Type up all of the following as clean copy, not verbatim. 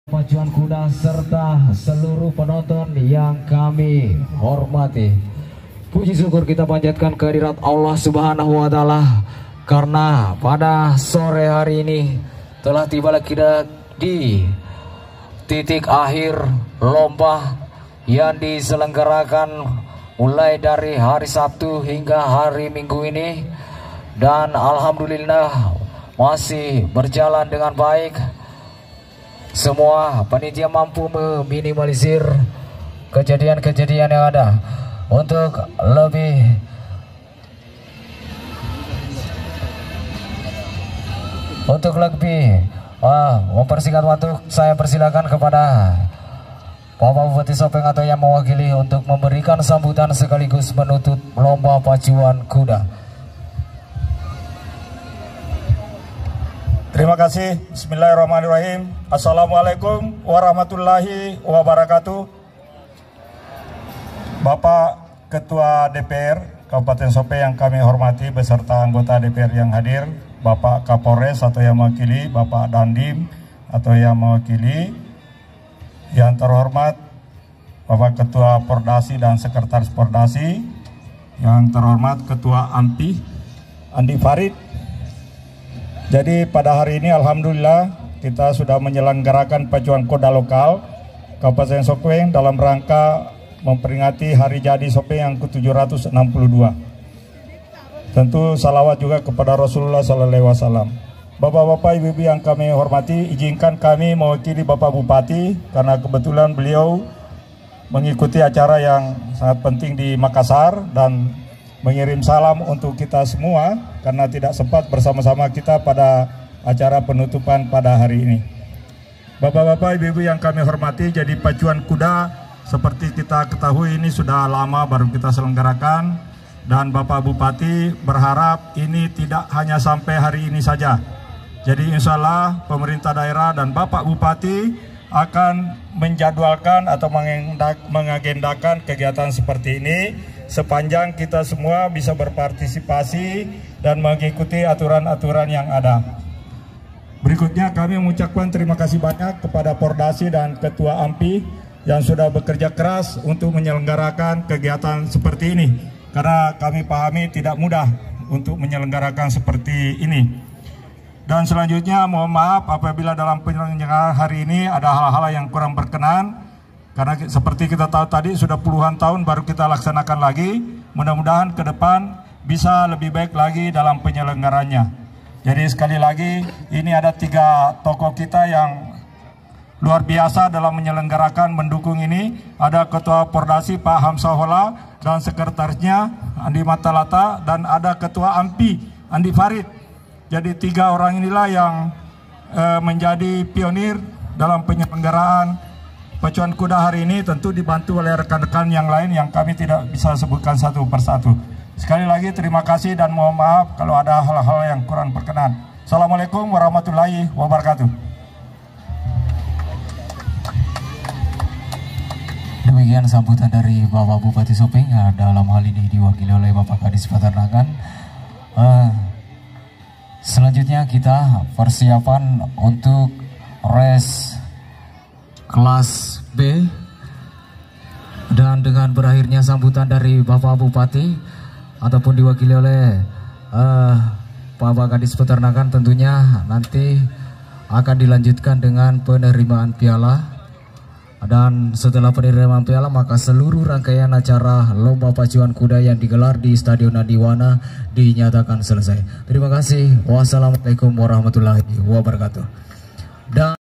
Pacuan kuda serta seluruh penonton yang kami hormati. Puji syukur kita panjatkan kehadirat Allah Subhanahu wa Ta'ala, karena pada sore hari ini telah tiba kita di titik akhir lomba yang diselenggarakan mulai dari hari Sabtu hingga hari Minggu ini, dan alhamdulillah masih berjalan dengan baik. Semua panitia mampu meminimalisir kejadian-kejadian yang ada untuk lebih mempersingkat waktu. Saya persilakan kepada Bapak Bupati Sopeng atau yang mewakili untuk memberikan sambutan sekaligus menutup lomba pacuan kuda. Terima kasih. Bismillahirrahmanirrahim. Assalamualaikum warahmatullahi wabarakatuh. Bapak Ketua DPR Kabupaten Sopeng yang kami hormati beserta anggota DPR yang hadir, Bapak Kapolres atau yang mewakili, Bapak Dandim atau yang mewakili, yang terhormat Bapak Ketua Pordasi dan Sekretaris Pordasi, yang terhormat Ketua AMPI Andi Farid. Jadi pada hari ini alhamdulillah kita sudah menyelenggarakan pacuan kuda lokal Kabupaten Sopeng dalam rangka memperingati hari jadi Sopeng yang ke-762. Tentu salawat juga kepada Rasulullah SAW. Bapak-bapak, ibu-ibu yang kami hormati, izinkan kami mewakili Bapak Bupati karena kebetulan beliau mengikuti acara yang sangat penting di Makassar dan mengirim salam untuk kita semua karena tidak sempat bersama-sama kita pada acara penutupan pada hari ini. Bapak-bapak, ibu-ibu yang kami hormati, jadi pacuan kuda seperti kita ketahui ini sudah lama baru kita selenggarakan, dan Bapak Bupati berharap ini tidak hanya sampai hari ini saja. Jadi insya Allah pemerintah daerah dan Bapak Bupati akan menjadwalkan atau mengagendakan kegiatan seperti ini sepanjang kita semua bisa berpartisipasi dan mengikuti aturan-aturan yang ada. Berikutnya kami mengucapkan terima kasih banyak kepada Pordasi dan Ketua AMPI yang sudah bekerja keras untuk menyelenggarakan kegiatan seperti ini, karena kami pahami tidak mudah untuk menyelenggarakan seperti ini. Dan selanjutnya mohon maaf apabila dalam penyelenggaraan hari ini ada hal-hal yang kurang berkenan, karena seperti kita tahu tadi sudah puluhan tahun baru kita laksanakan lagi. Mudah-mudahan ke depan bisa lebih baik lagi dalam penyelenggarannya. Jadi sekali lagi ini ada 3 tokoh kita yang luar biasa dalam menyelenggarakan mendukung ini. Ada Ketua Pordasi Pak Hamsahola dan Sekretarisnya Andi Matalata, dan ada Ketua AMPI Andi Farid. Jadi 3 orang inilah yang menjadi pionir dalam penyelenggaraan pacuan kuda hari ini, tentu dibantu oleh rekan-rekan yang lain yang kami tidak bisa sebutkan satu persatu. Sekali lagi terima kasih dan mohon maaf kalau ada hal-hal yang kurang berkenan. Assalamualaikum warahmatullahi wabarakatuh. Demikian sambutan dari Bapak Bupati Sopeng, dalam hal ini diwakili oleh Bapak Kadis Peternakan. Selanjutnya kita persiapan untuk race kelas B, dan dengan berakhirnya sambutan dari Bapak Bupati ataupun diwakili oleh Bapak Kadis Peternakan, tentunya nanti akan dilanjutkan dengan penerimaan piala. Dan setelah penerimaan piala, maka seluruh rangkaian acara lomba pacuan kuda yang digelar di Stadion Nadiwana dinyatakan selesai. Terima kasih. Wassalamualaikum warahmatullahi wabarakatuh. Dan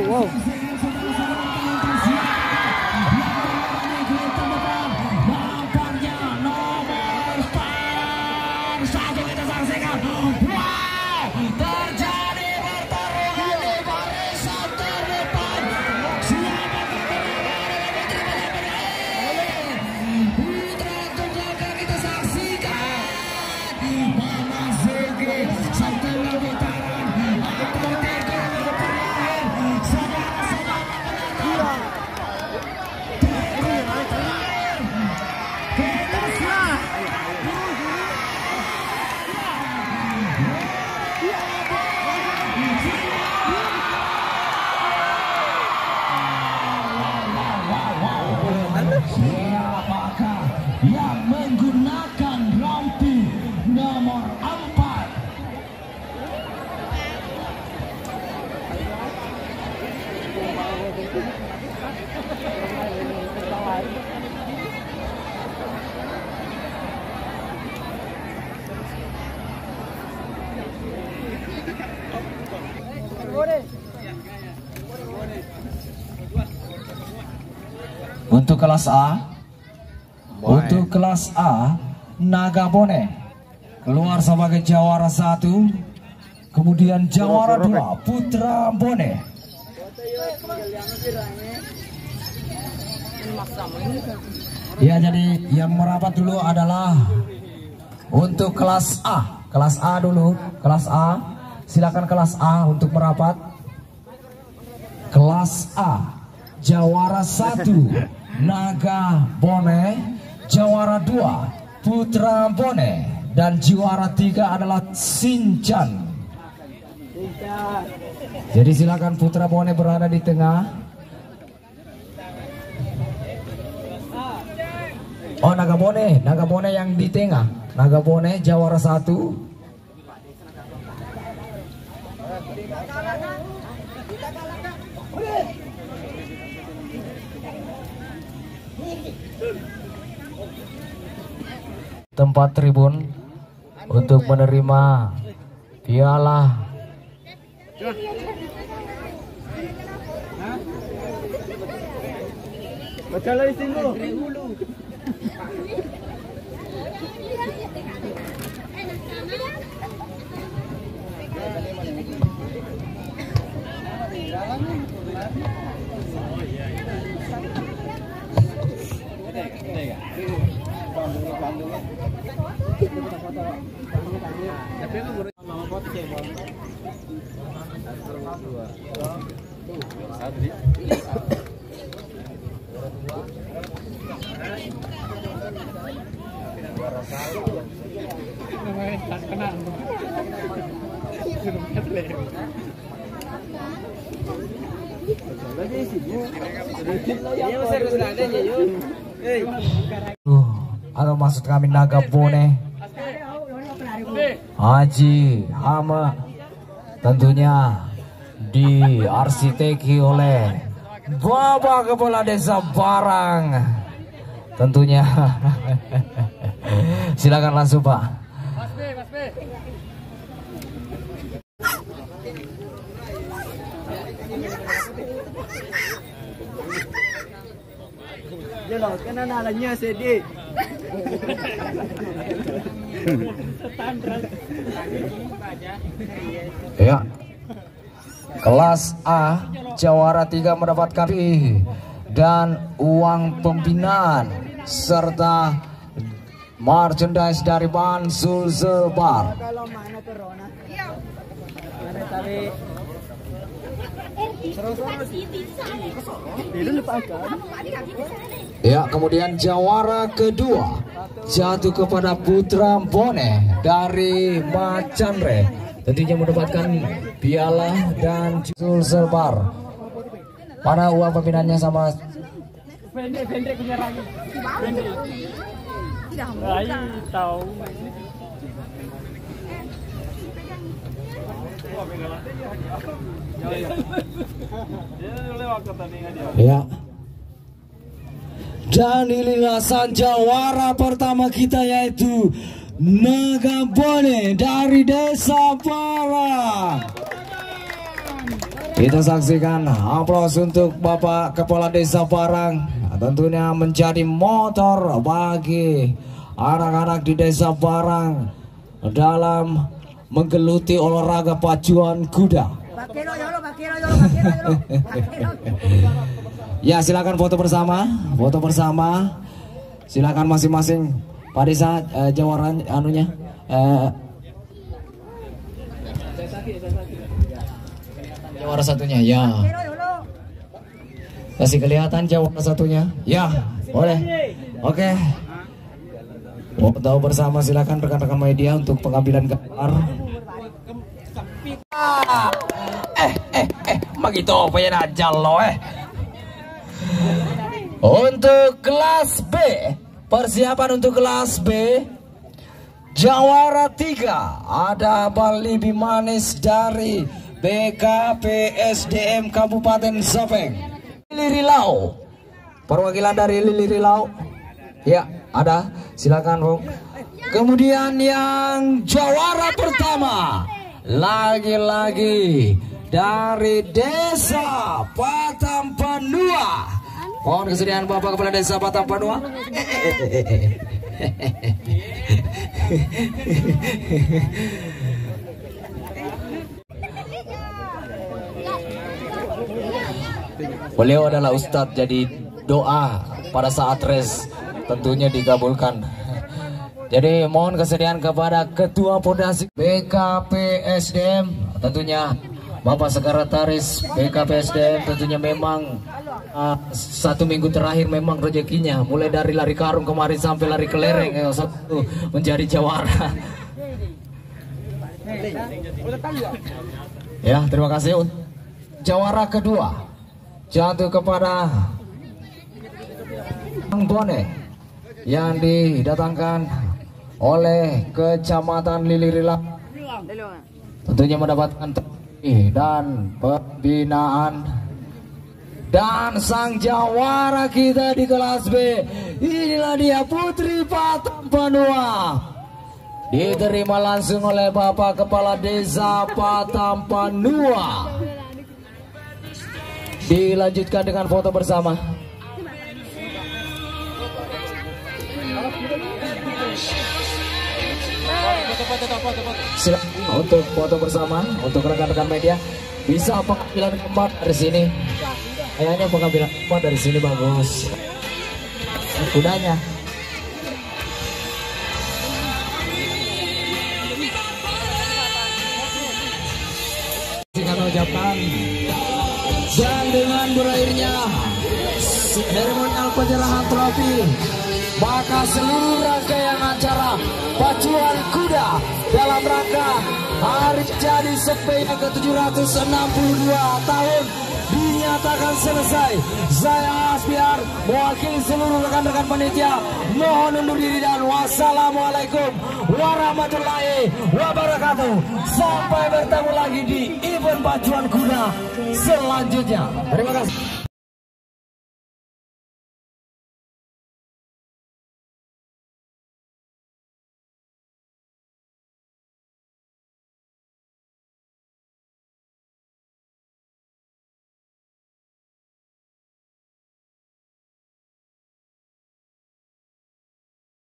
wow. Satu putaran, Siapakah yang menggunakan rompi nomor 4? Untuk kelas A, untuk kelas A, Nagabone keluar sebagai jawara 1, kemudian jawara 2 Putra Bone. Ya, jadi yang merapat dulu adalah untuk kelas A. Kelas A dulu, kelas A. Silakan kelas A untuk merapat. Kelas A, jawara 1 Nagabone, jawara 2 Putra Bone, dan juara 3 adalah Shinchan. Jadi silakan Putra Bone berada di tengah. Oh, Nagabone yang di tengah. Nagabone jawara 1. Tempat tribun untuk menerima piala. Atau maksud kami Nagabone Haji Hama, tentunya diarsiteki oleh Bapak Kepala Desa Barang tentunya. Silakan langsung Pak. Jelas kan analnya sedih. Ya. Kelas A jawara 3 mendapatkan dan uang pembinaan serta merchandise dari Ban Sulsel Bar. Ya, kemudian jawara kedua jatuh kepada Putra Bone dari Macanre, tentunya mendapatkan piala dan Sulsel Bar. Pada uang pembinaannya sama ya. Dan inilah sang jawara pertama kita, yaitu Nagabone dari Desa Barang. Kita saksikan aplaus untuk Bapak Kepala Desa Barang, tentunya menjadi motor bagi anak-anak di Desa Barang dalam menggeluti olahraga pacuan kuda. Ya, silakan foto bersama, silakan masing-masing Pak Desa jawara anunya. Jawara satunya, ya. Kasih kelihatan jawara satunya, ya, boleh. Oke. Foto bersama, silakan rekan-rekan media untuk pengambilan gambar. Begitu apa ya aja lo Untuk kelas B, persiapan untuk kelas B, jawara 3 ada Bali Bimanis dari BKPSDM Kabupaten Sopeng. Lili Rilau, perwakilan dari Lili Rilau, ya ada, silakan Bung. Kemudian yang jawara pertama lagi-lagi dari Desa Patampanua. Mohon kesediaan Bapak Kepala Desa Patampanua. Beliau adalah Ustadz, jadi doa pada saat res tentunya dikabulkan. Jadi mohon kesediaan kepada Ketua Pondasi BKPSDM, tentunya Bapak Sekretaris BKPSDM, tentunya memang 1 minggu terakhir memang rezekinya mulai dari lari karung kemarin sampai lari kelereng satu menjadi jawara. Ya, terima kasih. Jawara kedua jatuh kepada Bang Bone yang didatangkan oleh Kecamatan Lili Rilau, tentunya mendapatkan dan pembinaan. Dan sang jawara kita di kelas B, inilah dia Putri Patampanua, diterima langsung oleh Bapak Kepala Desa Patampanua. Dilanjutkan dengan foto bersama. Silakan untuk foto bersama untuk rekan-rekan media. Bisa pengambilan gambar dari sini. Kayaknya pengambilan gambar dari sini bagus. Kudanya. Silakan ucapkan. Dan dengan berakhirnya seremonial penyerahan trofi, maka seluruh rangkaian acara pacuan kuda dalam rangka Hari Jadi Sepe yang ke-762 tahun dinyatakan selesai. Saya Aspiar mewakili seluruh rekan-rekan panitia mohon undur diri dan wassalamualaikum warahmatullahi wabarakatuh. Sampai bertemu lagi di event pacuan kuda selanjutnya. Terima kasih.